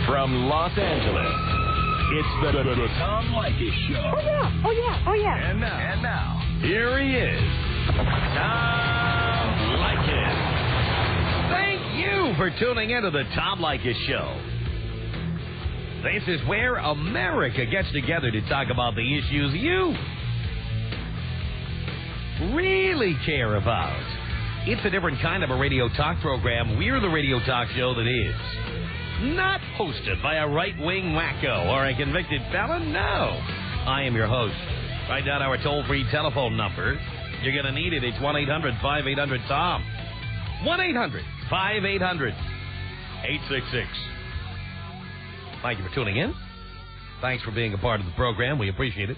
From Los Angeles, it's the Tom Leykis Show. Oh, yeah. Oh, yeah. Oh, yeah. And now, here he is, Tom Leykis. Thank you for tuning into the Tom Leykis Show. This is where America gets together to talk about the issues you really care about. It's a different kind of a radio talk program. We're the radio talk show that is not hosted by a right-wing wacko or a convicted felon. No. I am your host. Write down our toll-free telephone number. You're going to need it. It's 1-800-5800-TOM. 1-800-5800-866. Thank you for tuning in. Thanks for being a part of the program. We appreciate it.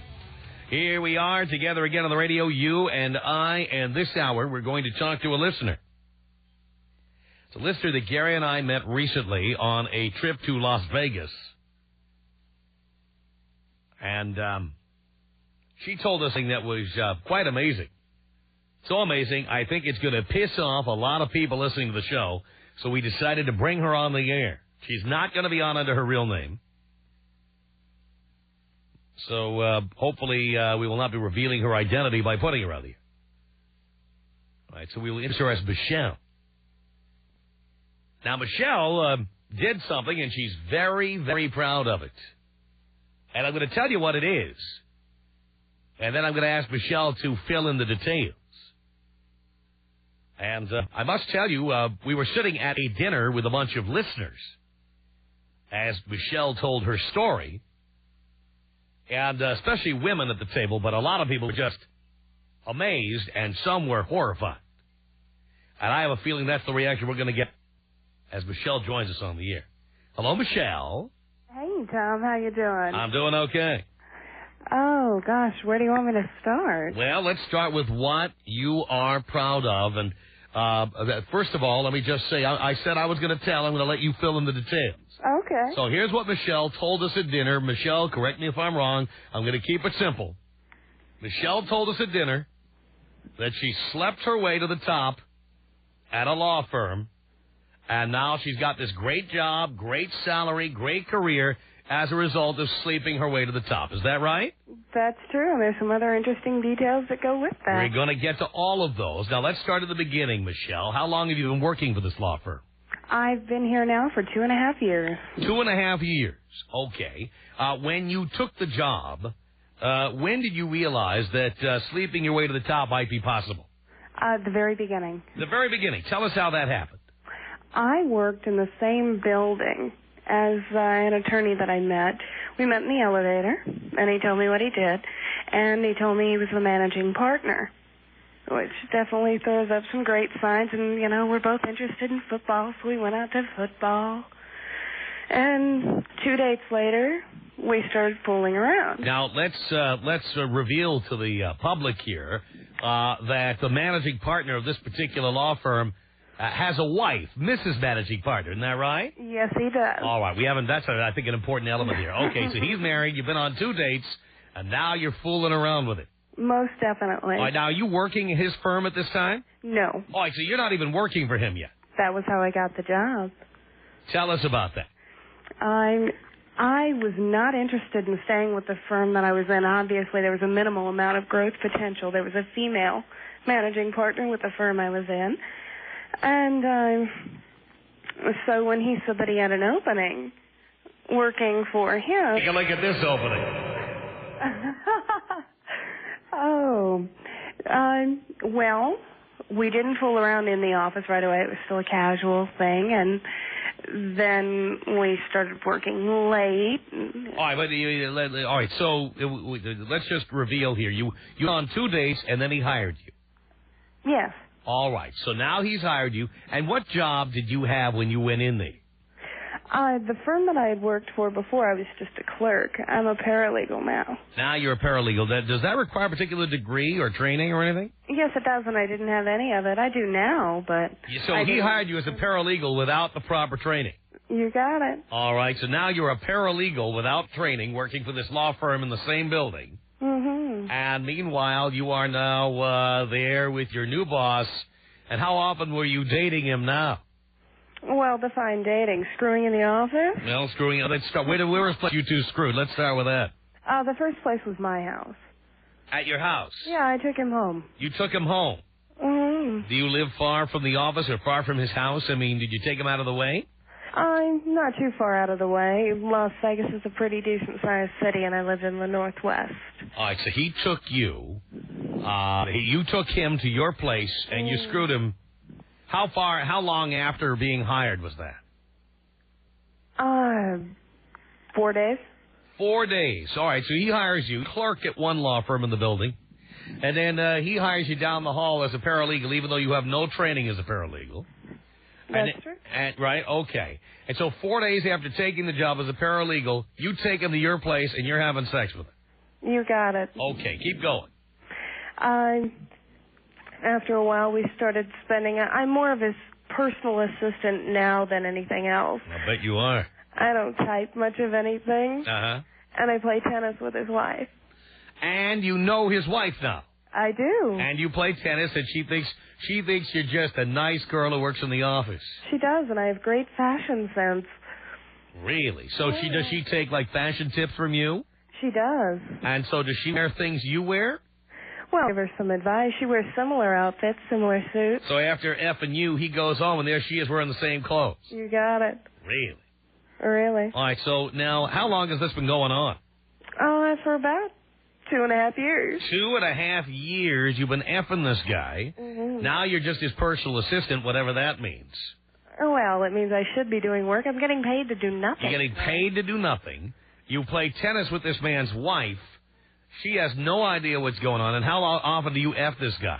Here we are together again on the radio, you and I, and this hour we're going to talk to a listener. It's a listener that Gary and I met recently on a trip to Las Vegas. And she told us something that was quite amazing. So amazing, I think it's going to piss off a lot of people listening to the show, so we decided to bring her on the air. She's not going to be on under her real name. So hopefully we will not be revealing her identity by putting her on the air. All right, so we will introduce her as Michelle. Now, Michelle did something, and she's very, very proud of it. And I'm going to tell you what it is. And then I'm going to ask Michelle to fill in the details. And I must tell you, we were sitting at a dinner with a bunch of listeners as Michelle told her story. And especially women at the table, but a lot of people were just amazed, and some were horrified. And I have a feeling that's the reaction we're going to get as Michelle joins us on the air. Hello, Michelle. Hey, Tom. How you doing? I'm doing okay. Oh, gosh. Where do you want me to start? Well, let's start with what you are proud of. And first of all, let me just say, I said I was going to tell. I'm going to let you fill in the details. Okay. So here's what Michelle told us at dinner. Michelle, correct me if I'm wrong. I'm going to keep it simple. Michelle told us at dinner that she slept her way to the top at a law firm, and now she's got this great job, great salary, great career as a result of sleeping her way to the top. Is that right? That's true, and there's some other interesting details that go with that. We're going to get to all of those. Now, let's start at the beginning, Michelle. How long have you been working for this law firm? I've been here now for 2.5 years. 2.5 years. Okay. When you took the job, when did you realize that sleeping your way to the top might be possible? The very beginning. The very beginning. Tell us how that happened. I worked in the same building as an attorney that I met. We met in the elevator, and he told me what he did, and he told me he was the managing partner, which definitely throws up some great signs. And, you know, we're both interested in football, so we went out to football. And 2 dates later, we started fooling around. Now, let's reveal to the public here that the managing partner of this particular law firm has a wife, Mrs. Managing Partner. Isn't that right? Yes, he does. All right. That's, I think, an important element here. Okay, so he's married, you've been on 2 dates, and now you're fooling around with it. Most definitely. All right, now, are you working in his firm at this time? No. All right, so you're not even working for him yet. That was how I got the job. Tell us about that. I was not interested in staying with the firm that I was in. Obviously, there was a minimal amount of growth potential. There was a female managing partner with the firm I was in. And so when he said that he had an opening working for him... Take a look at this opening. Well, we didn't fool around in the office right away. It was still a casual thing, and then we started working late. All right, so let's just reveal here. You were on 2 dates, and then he hired you. Yes. All right, so now he's hired you. And what job did you have when you went in there? The firm that I had worked for before, I was just a clerk. I'm a paralegal now. Now you're a paralegal. Does that require a particular degree or training or anything? Yes, it does, and I didn't have any of it. I do now, but... So he hired you as a paralegal without the proper training? You got it. All right, so now you're a paralegal without training working for this law firm in the same building. Mm-hmm. And meanwhile, you are now there with your new boss. And how often were you dating him now? Well, define dating. Screwing in the office? Well, screwing. Let's start. Where was you two screwed? Let's start with that. The first place was my house. At your house? Yeah, I took him home. You took him home? Mm-hmm. Do you live far from the office or far from his house? I mean, did you take him out of the way? I'm not too far out of the way. Las Vegas is a pretty decent-sized city, and I live in the Northwest. All right, so he took you. You took him to your place, and you screwed him. How long after being hired was that? 4 days. 4 days. All right, so he hires you, clerk at one law firm in the building, and then he hires you down the hall as a paralegal, even though you have no training as a paralegal. That's true. Right, okay. And so 4 days after taking the job as a paralegal, you take him to your place, and you're having sex with him. You got it. Okay, keep going. After a while, we started spending... I'm more of his personal assistant now than anything else. I bet you are. I don't type much of anything. Uh-huh. And I play tennis with his wife. And you know his wife now. I do. And you play tennis, and she thinks you're just a nice girl who works in the office. She does, and I have great fashion sense. Really? So does she take, like, fashion tips from you? She does. And so does she wear things you wear? Well, I give her some advice. She wears similar outfits, similar suits. So after effing you, he goes home, and there she is wearing the same clothes. You got it. Really? Really. All right, so now, how long has this been going on? For about 2.5 years. 2.5 years you've been effing this guy. Mm-hmm. Now you're just his personal assistant, whatever that means. Well, it means I should be doing work. I'm getting paid to do nothing. You're getting paid to do nothing. You play tennis with this man's wife. She has no idea what's going on. And how often do you F this guy?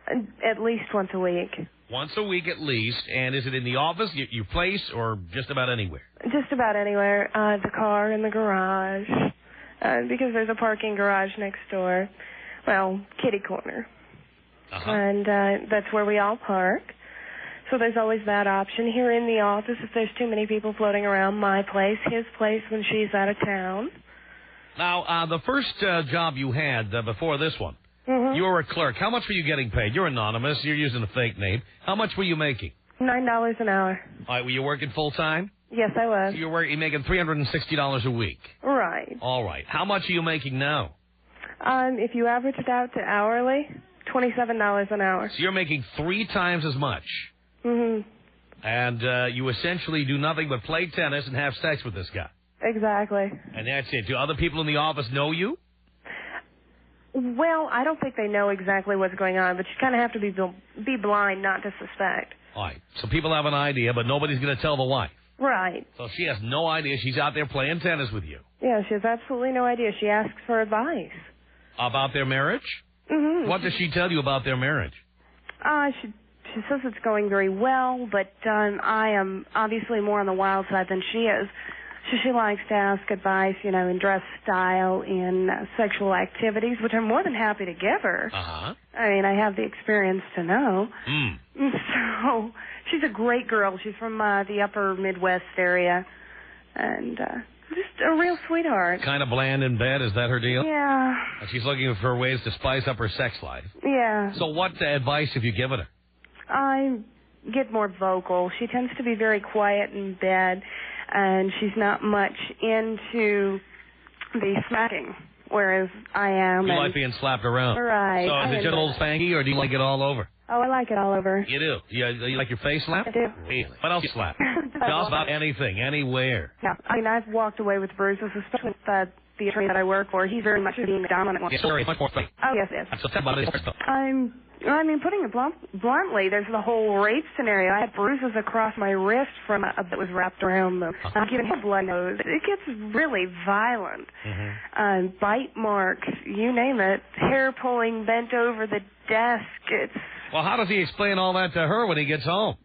At least once a week. Once a week at least. And is it in the office, your place, or just about anywhere? Just about anywhere. The car, in the garage. Because there's a parking garage next door. Well, kitty corner. Uh-huh. And that's where we all park. So there's always that option. Here in the office, if there's too many people floating around, my place, his place when she's out of town. Now, the first job you had before this one, you were a clerk. How much were you getting paid? You're anonymous. You're using a fake name. How much were you making? $9 an hour. All right, were you working full-time? Yes, I was. So you're making $360 a week. Right. All right. How much are you making now? If you average it out to hourly, $27 an hour. So you're making 3 times as much. Mm-hmm. And you essentially do nothing but play tennis and have sex with this guy. Exactly. And that's it. Do other people in the office know you? Well, I don't think they know exactly what's going on, but you kind of have to be blind not to suspect. All right. So people have an idea, but nobody's going to tell the wife. Right. So she has no idea she's out there playing tennis with you. Yeah, she has absolutely no idea. She asks for advice. About their marriage? Mm-hmm. What does she tell you about their marriage? She says it's going very well, but I am obviously more on the wild side than she is. So she likes to ask advice, in dress style, in sexual activities, which I'm more than happy to give her. Uh-huh. I mean, I have the experience to know. Mm. So she's a great girl. She's from the upper Midwest area, and just a real sweetheart. Kind of bland in bed, is that her deal? Yeah. And she's looking for ways to spice up her sex life. Yeah. So what advice have you given her? I get more vocal. She tends to be very quiet in bed, and she's not much into the smacking, whereas I am. You like being slapped around. Right. So is it just a little spanky, or do you like it all over? Oh, I like it all over. You do? You like your face slapped? I do. Really? What else you slap? Just about anything, anywhere. Yeah. I mean, I've walked away with bruises, especially with the attorney that I work for. He's very much being the dominant one. Yeah, sorry, much more thing. Oh, yes, yes. So tell about it. I mean, putting it bluntly, there's the whole rape scenario. I had bruises across my wrist from that was wrapped around them. I'm giving a blood nose. It gets really violent. Mm-hmm. Bite marks, you name it. Hair pulling, bent over the desk. Well, how does he explain all that to her when he gets home?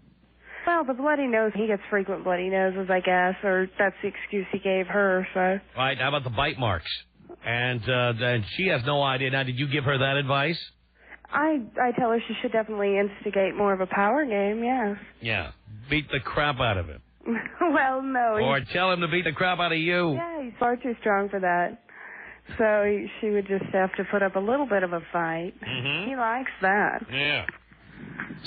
Well, the bloody nose, he gets frequent bloody noses, I guess, or that's the excuse he gave her, so. Right, how about the bite marks? And she has no idea. Now, did you give her that advice? I tell her she should definitely instigate more of a power game, yes. Yeah, beat the crap out of him. Well, no. Or tell him to beat the crap out of you. Yeah, he's far too strong for that. So she would just have to put up a little bit of a fight. Mm-hmm. He likes that. Yeah.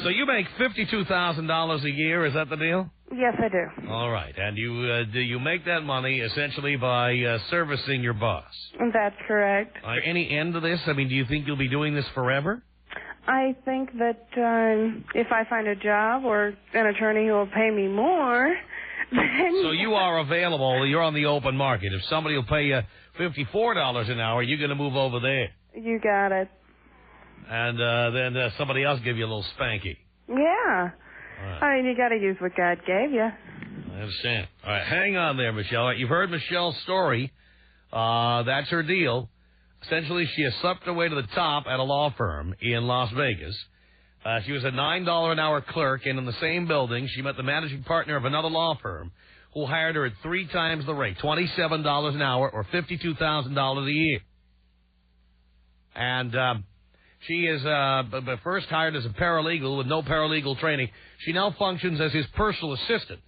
So you make $52,000 a year, is that the deal? Yes, I do. All right, and do you make that money essentially by servicing your boss? That's correct. Any end to this? I mean, do you think you'll be doing this forever? I think that if I find a job or an attorney who will pay me more, then... So you are available. You're on the open market. If somebody will pay you $54 an hour, you're going to move over there. You got it. And then somebody else give you a little spanky. Yeah. Right. I mean, you got to use what God gave you. I understand. All right, hang on there, Michelle. All right, you've heard Michelle's story. That's her deal. Essentially, she has slept her way to the top at a law firm in Las Vegas. She was a $9 an hour clerk, and in the same building, she met the managing partner of another law firm who hired her at 3 times the rate, $27 an hour or $52,000 a year. And she is first hired as a paralegal with no paralegal training. She now functions as his personal assistant,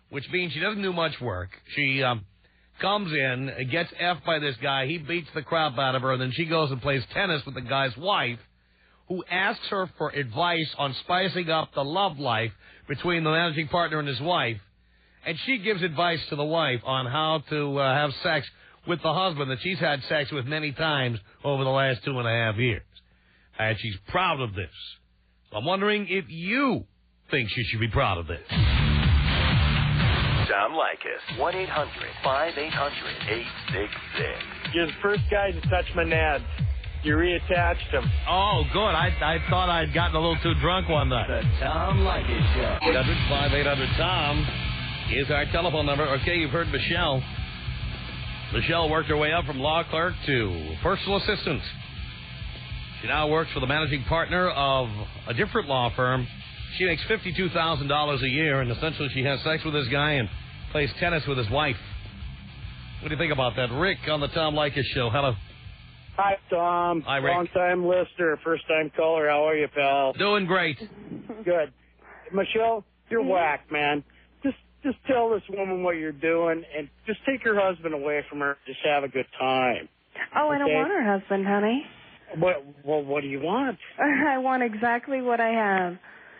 which means she doesn't do much work. She comes in, gets F'd by this guy. He beats the crap out of her, and then she goes and plays tennis with the guy's wife, who asks her for advice on spicing up the love life between the managing partner and his wife. And she gives advice to the wife on how to have sex with the husband that she's had sex with many times over the last 2.5 years. And she's proud of this. So I'm wondering if you think she should be proud of this. Tom Leykis, 1-800-5800-866. You're the first guy to touch my nads. You reattached them. Oh, good. I thought I'd gotten a little too drunk one night. The Tom Leykis Show. 800-5800-TOM is our telephone number. Okay, you've heard Michelle. Michelle worked her way up from law clerk to personal assistant. She now works for the managing partner of a different law firm. She makes $52,000 a year, and essentially she has sex with this guy and plays tennis with his wife. What do you think about that? Rick on the Tom Leykis Show. Hello. Hi, Tom. Hi, Rick. Long-time listener, first-time caller. How are you, pal? Doing great. Good. Michelle, you're whack, man. Just tell this woman what you're doing, and just take her husband away from her. Just have a good time. Oh, I don't Okay? want her husband, honey. What do you want? I want exactly what I have.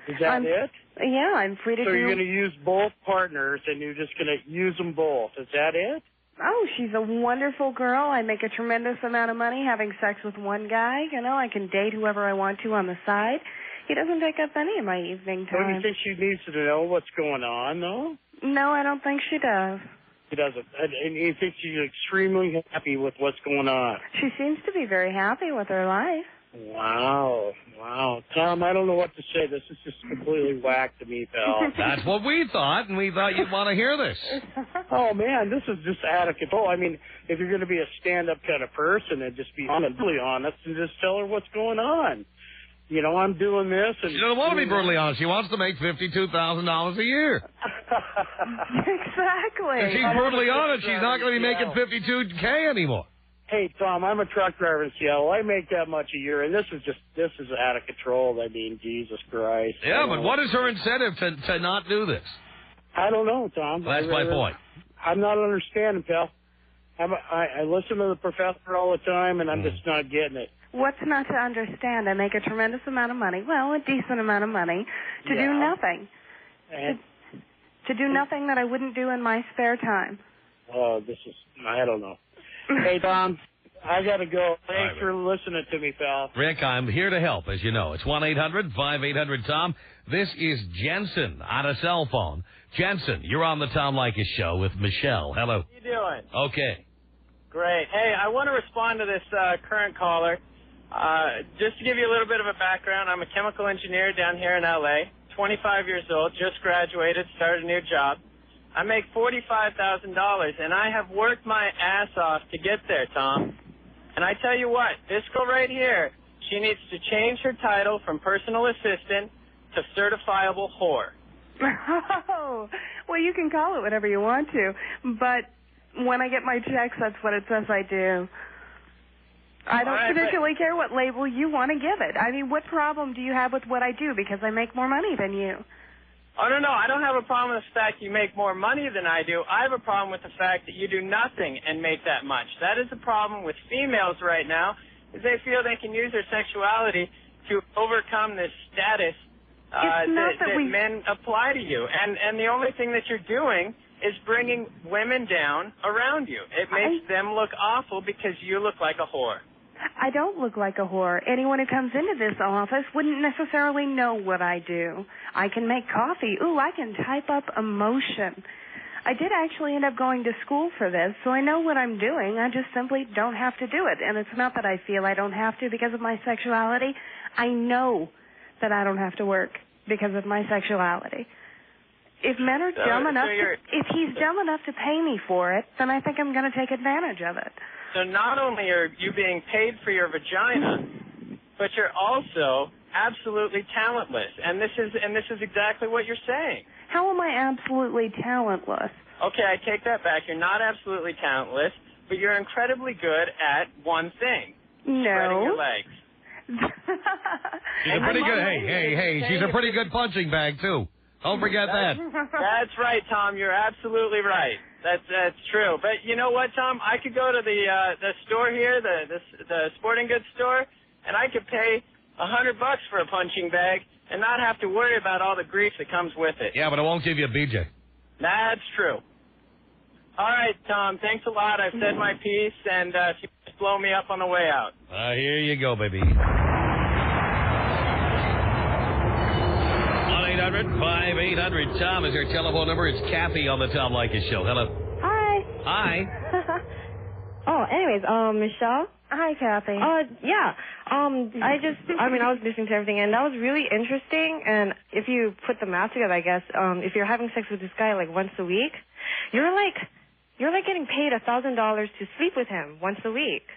Is that it? Yeah, I'm free to So do... you're going to use both partners, and you're just going to use them both. Is that it? Oh, she's a wonderful girl. I make a tremendous amount of money having sex with one guy. You know, I can date whoever I want to on the side. He doesn't take up any of my evening time. Don't you think she needs to know what's going on, though? No, I don't think she does. She doesn't. And you think she's extremely happy with what's going on? She seems to be very happy with her life. Wow. Tom, I don't know what to say. This is just completely whack to me, pal. That's what we thought, and we thought you'd want to hear this. Oh, man, this is just out of control. I mean, if you're going to be a stand-up kind of person and just be brutally honest and just tell her what's going on. You know, I'm doing this. And She doesn't want to be brutally honest. She wants to make $52,000 a year. Exactly. If she's brutally honest, she's not going to be making $52K anymore. Hey, Tom, I'm a truck driver in Seattle. I make that much a year, and this is out of control. I mean, Jesus Christ. Yeah, but what is her incentive to not do this? I don't know, Tom. That's my point. I'm not understanding, pal. I listen to the professor all the time, and I'm just not getting it. What's not to understand? I make a tremendous amount of money. Well, a decent amount of money to do nothing. To do nothing that I wouldn't do in my spare time. Oh, I don't know. Hey, Tom, I got to go. Thanks Right, for listening to me, pal. Rick, I'm here to help, as you know. It's 1-800-5800-TOM. This is Jensen on a cell phone. Jensen, you're on the Tom Leykis Show with Michelle. Hello. How you doing? Okay. Great. Hey, I want to respond to this current caller. Just to give you a little bit of a background, I'm a chemical engineer down here in L.A., 25 years old, just graduated, started a new job. I make $45,000, and I have worked my ass off to get there, Tom. And I tell you what, this girl right here, she needs to change her title from personal assistant to certifiable whore. Oh, well, you can call it whatever you want to, but when I get my checks, that's what it says I do. I don't particularly care what label you want to give it. I mean, what problem do you have with what I do because I make more money than you? Oh, no, I don't have a problem with the fact you make more money than I do. I have a problem with the fact that you do nothing and make that much. That is the problem with females right now, is they feel they can use their sexuality to overcome this status that men apply to you. And the only thing that you're doing is bringing women down around you. It makes them look awful because you look like a whore. I don't look like a whore. Anyone who comes into this office wouldn't necessarily know what I do. I can make coffee. Ooh, I can type up emotion. I did actually end up going to school for this, so I know what I'm doing. I just simply don't have to do it. And it's not that I feel I don't have to because of my sexuality. I know that I don't have to work because of my sexuality. If men are dumb enough, if he's dumb enough to pay me for it, then I think I'm going to take advantage of it. So not only are you being paid for your vagina, but you're also absolutely talentless. And this is exactly what you're saying. How am I absolutely talentless? Okay, I take that back. You're not absolutely talentless, but you're incredibly good at one thing. No. Spreading your legs. She's a pretty good, hey, she's a pretty good punching bag, too. Don't forget that. That's right, Tom. You're absolutely right. That's true. But you know what, Tom? I could go to the store here, the sporting goods store, and I could pay $100 for a punching bag and not have to worry about all the grief that comes with it. Yeah, but it won't give you a BJ. That's true. All right, Tom. Thanks a lot. I've said my piece, and if you just blow me up on the way out. Here you go, baby. 1-800-5800-TOM is your telephone number. It's Kathy on the Tom Leykis Show. Hello. Hi. Hi. Anyways, Michelle? Hi, Kathy. Yeah. I was listening to everything, and that was really interesting. And if you put the math together, I guess, if you're having sex with this guy like once a week, you're like getting paid $1,000 to sleep with him once a week.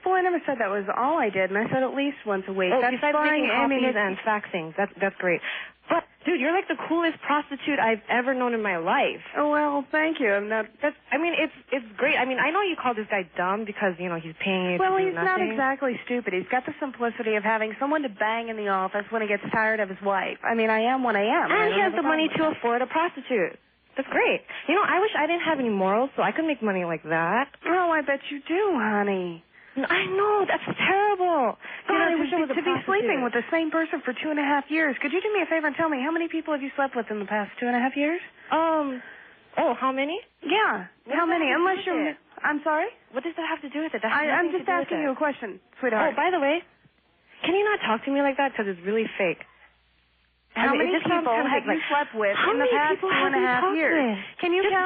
Well, I never said that was all I did, and I said at least once a week. Oh, that's besides fine. making copies and faxing. That's great. But, dude, you're like the coolest prostitute I've ever known in my life. Oh, well, thank you. It's great. I mean, I know you call this guy dumb because, he's paying you to do nothing. Well, he's not exactly stupid. He's got the simplicity of having someone to bang in the office when he gets tired of his wife. I mean, I am what I am. And he has the money to afford a prostitute. That's great. I wish I didn't have any morals so I could make money like that. Oh, I bet you do, honey. I know, that's terrible. God, I wish I was a to be sleeping with the same person for 2.5 years. Could you do me a favor and tell me how many people have you slept with in the past 2.5 years? How many? Yeah, how many? Unless you're... I'm sorry? What does that have to do with it? I'm just asking you a question, sweetheart. Oh, by the way, can you not talk to me like that because it's really fake? How many people have you slept with in the past 2.5 years? Can you tell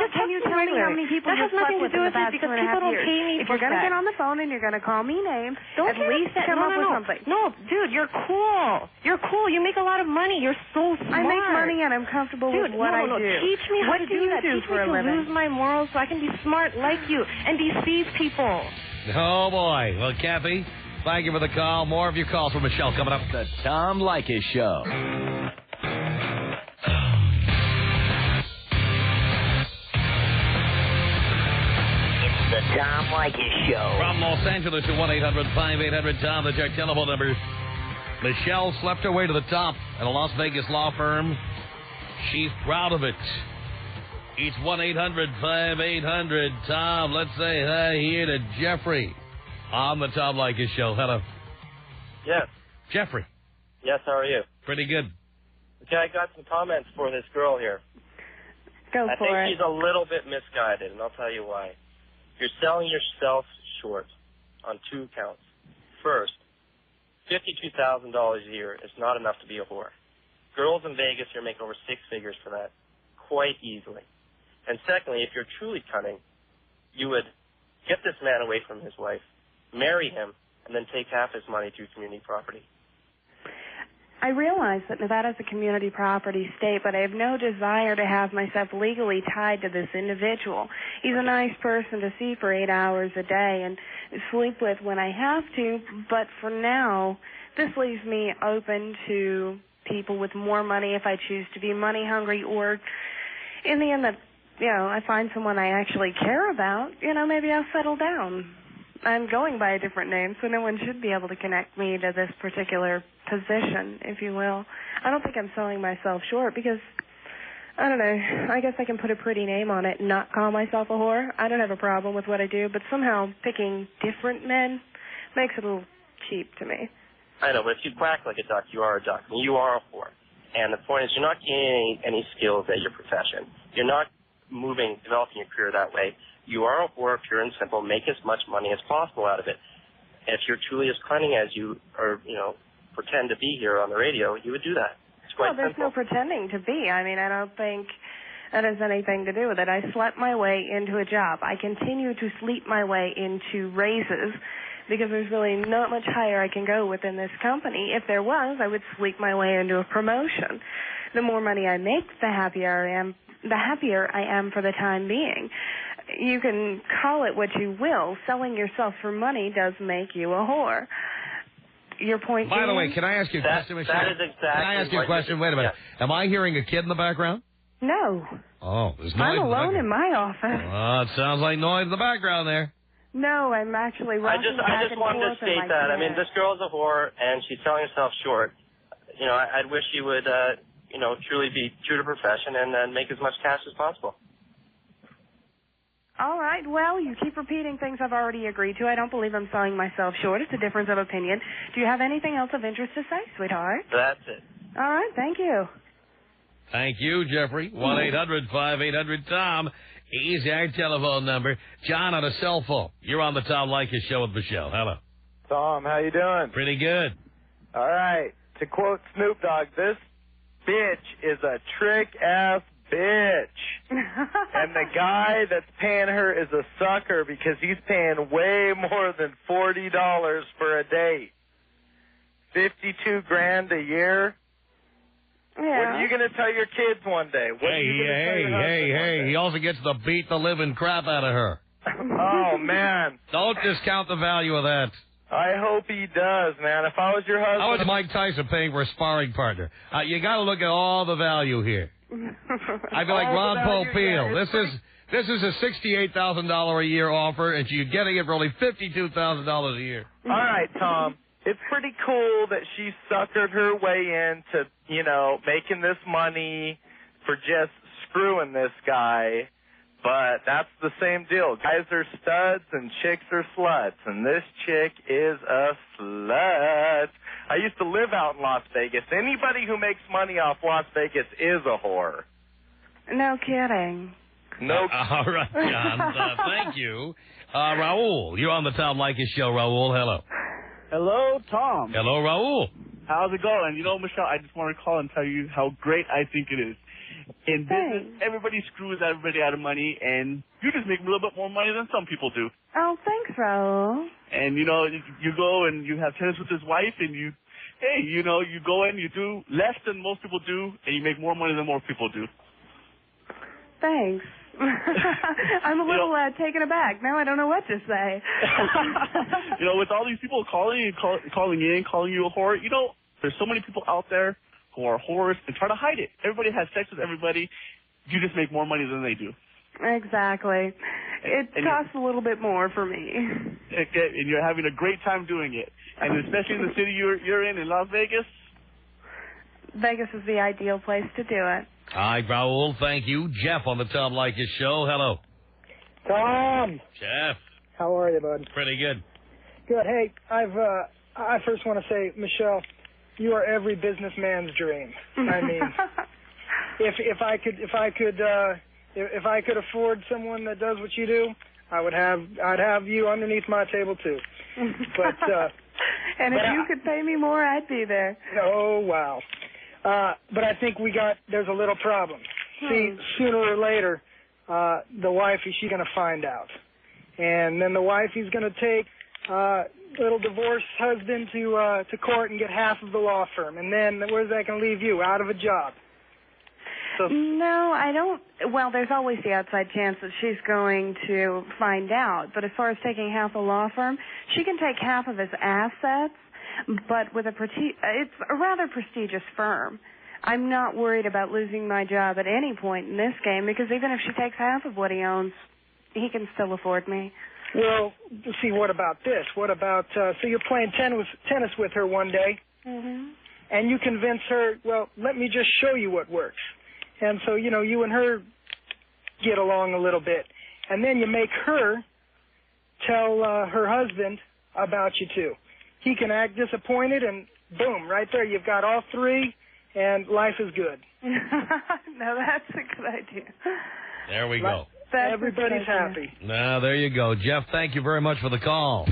me how many people you've slept with in the past 2.5 years? If you're going to get on the phone and you're going to call me names, at least come up with something. No, dude, you're cool. You're cool. You make a lot of money. You're so smart. I make money and I'm comfortable with what I do. Teach me how to do that. Teach me to lose my morals so I can be smart like you and deceive people. Oh, boy. Well, Kathy, thank you for the call. More of your calls from Michelle coming up. The Tom Leykis Show. It's the Tom Leykis Show. From Los Angeles to 1-800-5800-TOM, that's our telephone number. Michelle slept her way to the top at a Las Vegas law firm. She's proud of it. It's 1-800-5800-TOM. Let's say hi here to Jeffrey on the Tom Leykis Show. Hello. Yes. Jeffrey. Yes, how are you? Pretty good. Okay, I got some comments for this girl here. Go for it. I think she's a little bit misguided, and I'll tell you why. You're selling yourself short on 2 counts. First, $52,000 a year is not enough to be a whore. Girls in Vegas here make over 6 figures for that, quite easily. And secondly, if you're truly cunning, you would get this man away from his wife, marry him, and then take half his money through community property. I realize that Nevada's a community property state, but I have no desire to have myself legally tied to this individual. He's a nice person to see for 8 hours a day and sleep with when I have to, but for now, this leaves me open to people with more money if I choose to be money hungry, or in the end that, I find someone I actually care about, maybe I'll settle down. I'm going by a different name, so no one should be able to connect me to this particular position, if you will. I don't think I'm selling myself short because, I don't know, I guess I can put a pretty name on it and not call myself a whore. I don't have a problem with what I do, but somehow picking different men makes it a little cheap to me. I know, but if you quack like a duck, you are a duck. I mean, you are a whore. And the point is, you're not gaining any skills at your profession. You're not developing your career that way. You are a whore, pure and simple. Make as much money as possible out of it. If you're truly as cunning as you are, pretend to be here on the radio, you would do that. It's quite Well, there's simple. no pretending to be. I mean, I don't think that has anything to do with it. I slept my way into a job. I continue to sleep my way into raises because there's really not much higher I can go within this company. If there was, I would sleep my way into a promotion. The more money I make, the happier I am for the time being. You can call it what you will. Selling yourself for money does make you a whore. Your point By the being? way, can I ask you a question, Michelle? That is exactly. Can I ask you a question? Wait a minute. Yeah. Am I hearing a kid in the background? No. Oh, there's noise. I'm alone in my office. Oh, it sounds like noise in the background there. No, I'm actually I rocking just back and wanted to forth in state my that. chair. I mean, this girl is a whore, and she's selling herself short. I'd wish you would, truly be true to profession and then make as much cash as possible. All right, well, you keep repeating things I've already agreed to. I don't believe I'm selling myself short. It's a difference of opinion. Do you have anything else of interest to say, sweetheart? That's it. All right, thank you. Thank you, Jeffrey. 1-800-5800-TOM is our telephone number. John on a cell phone. You're on the Tom Leykis Show with Michelle. Hello. Tom, how you doing? Pretty good. All right. To quote Snoop Dogg, this bitch is a trick-ass bitch. And the guy that's paying her is a sucker because he's paying way more than $40 for a date. $52,000 a year. Yeah. What are you going to tell your kids one day? What are you gonna tell your husband one day? He also gets to beat the living crap out of her. Oh, man. Don't discount the value of that. I hope he does, man. If I was your husband... How is Mike Tyson paying for a sparring partner? You got to look at all the value here. I'd be like Ron Popeil. This is a $68,000 a year offer, and you're getting it for only $52,000 a year. All right, Tom. It's pretty cool that she suckered her way into, making this money for just screwing this guy. But that's the same deal. Guys are studs and chicks are sluts. And this chick is a slut. I used to live out in Las Vegas. Anybody who makes money off Las Vegas is a whore. No kidding. No. All right, John. Thank you. Raul, you're on the Tom Leykis Show. Raul, hello. Hello, Tom. Hello, Raul. How's it going? Michelle, I just want to call and tell you how great I think it is. In business, everybody screws everybody out of money, and you just make a little bit more money than some people do. Oh, thanks, Raul. And, you go and you have tennis with his wife, and you go in, you do less than most people do, and you make more money than more people do. Thanks. I'm a little taken aback. Now I don't know what to say. With all these people calling you a whore, there's so many people out there who are whores and try to hide it. Everybody has sex with everybody. You just make more money than they do. Exactly. It costs a little bit more for me. And you're having a great time doing it. And especially in the city you're in Las Vegas. Vegas is the ideal place to do it. All right, Raul, thank you. Jeff on the Tom Leykis Show. Hello. Tom. Jeff. How are you, bud? Pretty good. Good. Hey, I first want to say, Michelle, you are every businessman's dream. I mean, if I could afford someone that does what you do, I'd have you underneath my table too. But and if you could pay me more, I'd be there. Oh wow. But I think there's a little problem. See, sooner or later, the wife, she's going to find out. And then the wife, he's going to take little divorced husband to court and get half of the law firm. And then where's that going to leave you? Out of a job. So, no, I don't. Well, there's always the outside chance that she's going to find out. But as far as taking half the law firm, she can take half of his assets. But with it's a rather prestigious firm. I'm not worried about losing my job at any point in this game because even if she takes half of what he owns, he can still afford me. Well, see, what about this? What about, so you're playing tennis with her one day, and you convince her, well, let me just show you what works. And so, you and her get along a little bit. And then you make her tell her husband about you, too. he can act disappointed, and boom, right there, you've got all three, and life is good. No, that's a good idea. There we go. Everybody's happy. Now, there you go. Jeff, thank you very much for the call.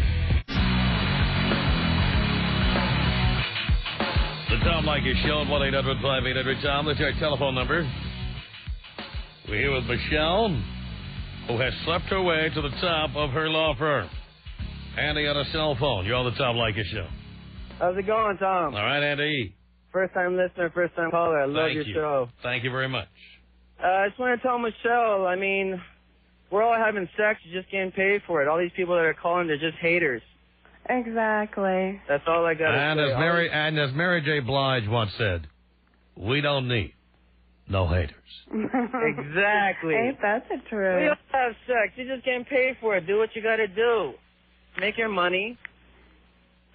The Tom Leykis Show at 1-800-5800-TOM. That's our telephone number. We're here with Michelle, who has slept her way to the top of her law firm. Andy on a cell phone. You're on the Tom Leykis Show. How's it going, Tom? All right, Andy. First-time listener, first-time caller. I love your show. Thank you very much. I just want to tell Michelle, I mean, we're all having sex. You're just getting paid for it. All these people that are calling, they're just haters. Exactly. That's all I got to say. As Mary J. Blige once said, we don't need no haters. Exactly. Ain't that the truth? We all have sex. You're just getting paid for it. Do what you got to do. Make your money.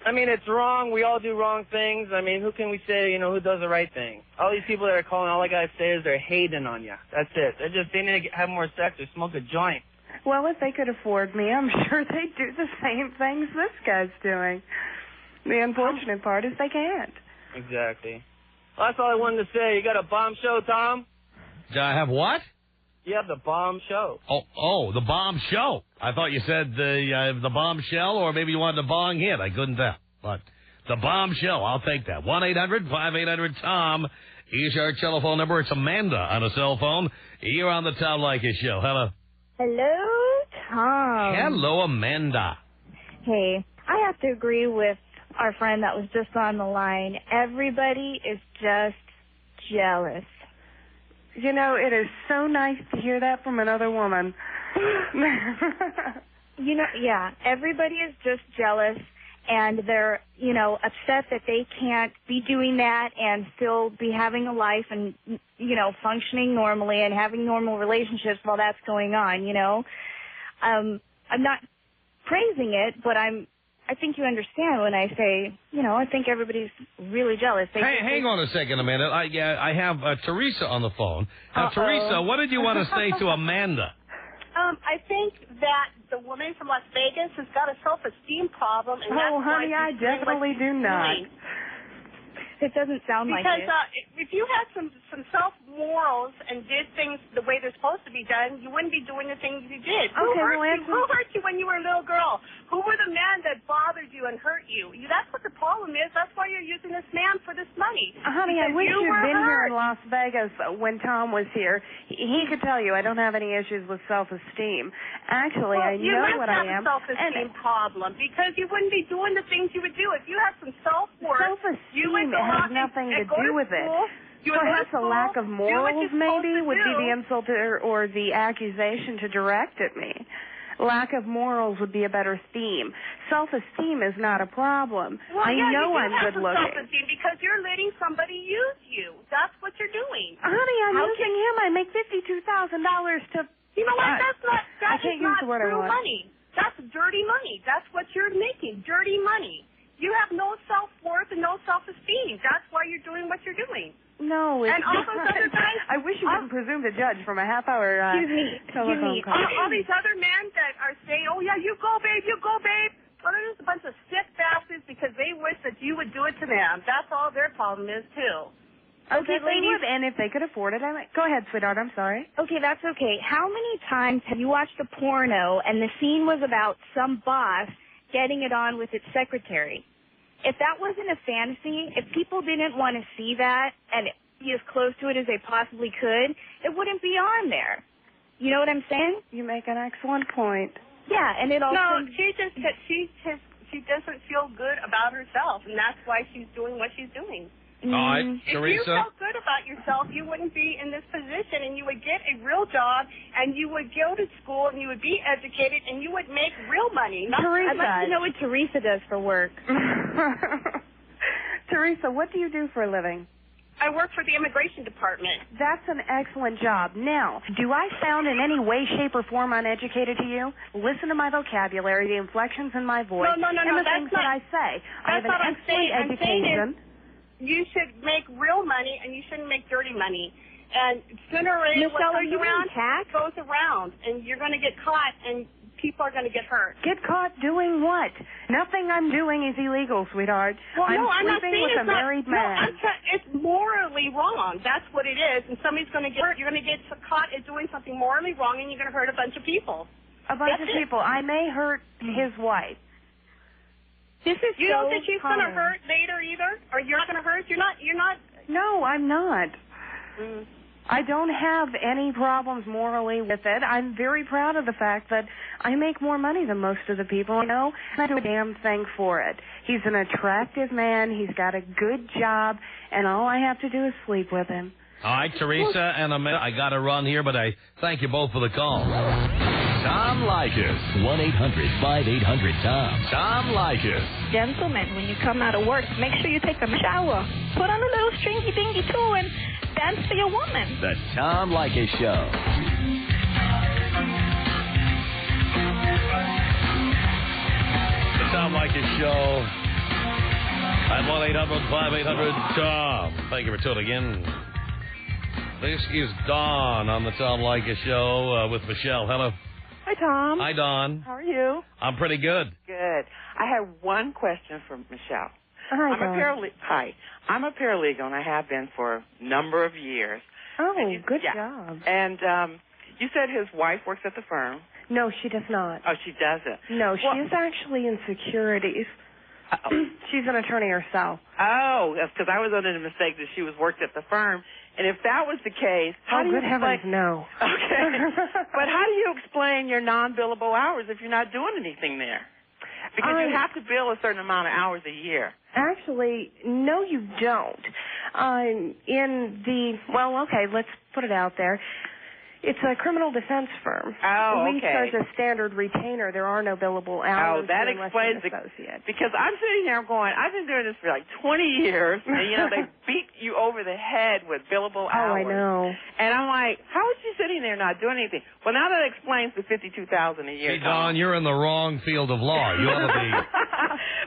I mean, it's wrong. We all do wrong things. I mean, who can we say, who does the right thing? All these people that are calling, all I got to say is they're hating on you. That's it. They need to have more sex or smoke a joint. Well, if they could afford me, I'm sure they'd do the same things this guy's doing. The unfortunate part is they can't. Exactly. Well, that's all I wanted to say. You got a bomb show, Tom? Do I have what? You have the bomb show. Oh, the bomb show. I thought you said the bombshell, or maybe you wanted a bong hit. I couldn't tell. But the bomb show, I'll take that. 1-800-5800-TOM is our telephone number. It's Amanda on a cell phone. You're on the Tom Leykis Show. Hello. Hello, Tom. Hello, Amanda. Hey, I have to agree with our friend that was just on the line. Everybody is just jealous. It is so nice to hear that from another woman. Yeah, everybody is just jealous, and they're, upset that they can't be doing that and still be having a life and, functioning normally and having normal relationships while that's going on, I'm not praising it, but I think you understand when I say, I think everybody's really jealous. Hang on a second, Amanda. I have Teresa on the phone. Now, Teresa, what did you want to say to Amanda? I think that the woman from Las Vegas has got a self-esteem problem. And honey, I definitely do not. It doesn't sound like it. Because if you had some self-morals and did things the way they're supposed to be done, you wouldn't be doing the things you did. Who hurt you when you were a little girl? Who were the men that bothered you and hurt you? That's what the problem is. That's why you're using this man for this money. Honey, I wish you'd been here in Las Vegas when Tom was here. He could tell you I don't have any issues with self-esteem. Actually, I know what I am. You have a self-esteem problem because you wouldn't be doing the things you would do. If you had some self-worth, you would has nothing to do with it. Perhaps a lack of morals, maybe, would be the insult or the accusation to direct at me. Lack of morals would be a better theme. Self-esteem is not a problem. Well, I know I'm good looking. Self-esteem because you're letting somebody use you. That's what you're doing. Honey, I'm using him. I make $52,000 to... You know what? That's not true money. That's dirty money. That's what you're making, dirty money. You have no self-worth and no self-esteem. That's why you're doing what you're doing. No, it's and all those other guys. I wish you wouldn't presume to judge from a half-hour telephone call. All these other men that are saying, "Oh yeah, you go, babe, you go, babe." Well, they're just a bunch of sick bastards because they wish that you would do it to them. That's all their problem is too. Okay, ladies, and if they could afford it, go ahead, sweetheart. I'm sorry. Okay, that's okay. How many times have you watched a porno and the scene was about some boss getting it on with its secretary? If that wasn't a fantasy, if people didn't want to see that and be as close to it as they possibly could, it wouldn't be on there. You know what I'm saying? You make an excellent point. Yeah, and it also... No, she doesn't feel good about herself, and that's why she's doing what she's doing. All right, If Teresa. you felt good about yourself, you wouldn't be in this position, and you would get a real job, and you would go to school, and you would be educated, and you would make real money. Teresa, I'd like to know what Teresa does for work. Teresa, what do you do for a living? I work for the immigration department. That's an excellent job. Now, do I sound in any way, shape, or form uneducated to you? Listen to my vocabulary, the inflections in my voice, No, and the things that I say. I have an excellent education. You should make real money, and you shouldn't make dirty money. And sooner or later, what comes around goes around, and you're going to get caught, and people are going to get hurt. Get caught doing what? Nothing I'm doing is illegal, sweetheart. Well, I'm no, I'm not sleeping saying with a it's not. married No, man. it's morally wrong. That's what it is. And somebody's going to get hurt. You're going to get caught at doing something morally wrong, and you're going to hurt a bunch of people. A bunch of people. I may hurt his wife. This is you so don't think he's going to hurt later either, or you're not going to hurt. You're not. No, I'm not. Mm. I don't have any problems morally with it. I'm very proud of the fact that I make more money than most of the people I know, and I do a damn thing for it. He's an attractive man. He's got a good job, and all I have to do is sleep with him. All right, Teresa and Amanda, I got to run here, but I thank you both for the call. Tom Leykis. 1-800-5800-TOM. Tom Leykis. Gentlemen, when you come out of work, make sure you take a shower. Put on a little stringy dingy too and dance for your woman. The Tom Leykis Show. The Tom Leykis Show at 1-800-5800-TOM. Thank you for tuning in. This is Dawn on the Tom Leykis Show with Michelle. Hello. Hi, Tom. Hi, Dawn. How are you? I'm pretty good. Good. I have one question for Michelle. Hi, Hi. I'm a paralegal, and I have been for a number of years. Oh, good job. And you said his wife works at the firm. No, she does not. Oh, she doesn't. No, she is actually in securities. She's an attorney herself. Oh, that's because I was under the mistake that she was worked at the firm. And if that was the case, how do you good heavens, no. Okay. But how do you explain your non-billable hours if you're not doing anything there? Because you have to bill a certain amount of hours a year. Actually, no, you don't. Let's put it out there. It's a criminal defense firm. Oh, we charge a standard retainer. There are no billable hours. Oh, that explains it. Because I'm sitting there going, I've been doing this for like 20 years, and, they beat you over the head with billable hours. Oh, I know. And I'm like, how is she sitting there not doing anything? Well, now that explains the $52,000 a year. See, Don, you're in the wrong field of law. You ought to be.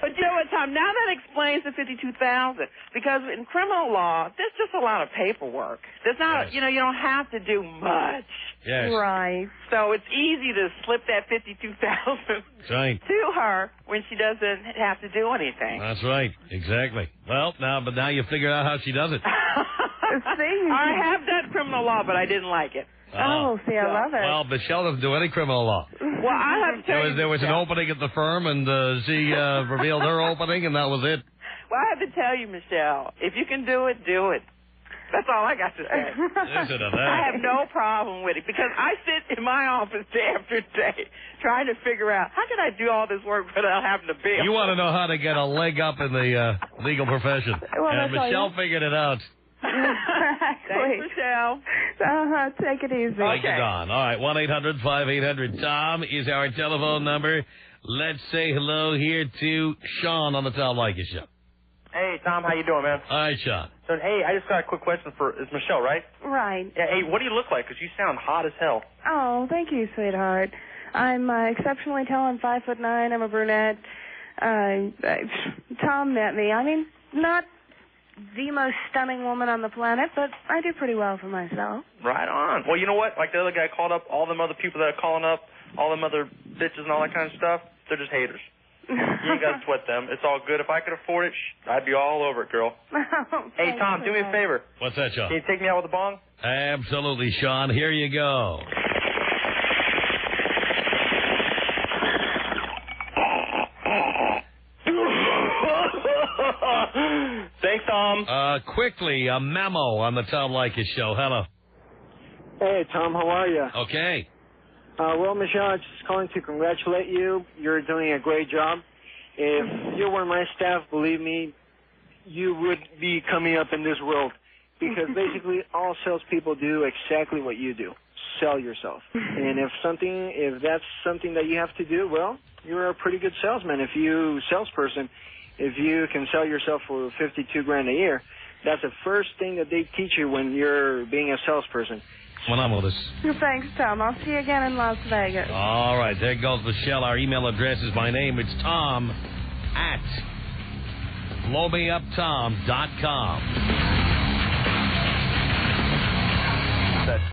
But you know what, Tom? Now that explains the $52,000. Because in criminal law, there's just a lot of paperwork. There's not, you don't have to do much. Yes. Right. So it's easy to slip that $52,000 right. to her when she doesn't have to do anything. That's right. Exactly. Well, now you figured out how she does it. I have done criminal law, but I didn't like it. Oh, see, I love it. Well, Michelle doesn't do any criminal law. Well, I have to tell you, there was an opening at the firm, and she revealed her opening, and that was it. Well, I have to tell you, Michelle, if you can do it, do it. That's all I got to say. Listen to that. I have no problem with it because I sit in my office day after day trying to figure out how can I do all this work without having to bill. You want to know how to get a leg up in the legal profession. Well, and Michelle figured it out. Thanks, Michelle. Take it easy. Thank you, Don. All right, 1-800-5800-TOM is our telephone number. Let's say hello here to Sean on the Tom Leykis Show. Hey, Tom, how you doing, man? Hi, Sean. So, hey, I just got a quick question is Michelle, right? Right. Yeah, hey, what do you look like? Because you sound hot as hell. Oh, thank you, sweetheart. I'm exceptionally tall. I'm 5'9". I'm a brunette. Tom met me. I mean, not the most stunning woman on the planet, but I do pretty well for myself. Right on. Well, you know what? Like the other guy called up, all them other people that are calling up, all them other bitches and all that kind of stuff, they're just haters. You ain't got to sweat them. It's all good. If I could afford it, I'd be all over it, girl. Hey, Tom, do me a favor. What's that, Sean? Can you take me out with a bong? Absolutely, Sean. Here you go. Thanks, Tom. Quickly, a memo on the Tom Leykis Show. Hello. Hey, Tom, how are you? Okay. Well, Michelle, I'm just calling to congratulate you. You're doing a great job. If you were my staff, believe me, you would be coming up in this world. Because basically all salespeople do exactly what you do. Sell yourself. And if that's something that you have to do, well, you're a pretty good salesman. If you can sell yourself for $52,000 a year, that's the first thing that they teach you when you're being a salesperson. When I'm with us. Thanks, Tom. I'll see you again in Las Vegas. All right, there goes Michelle. Our email address is my name. It's Tom at blowmeuptom.com.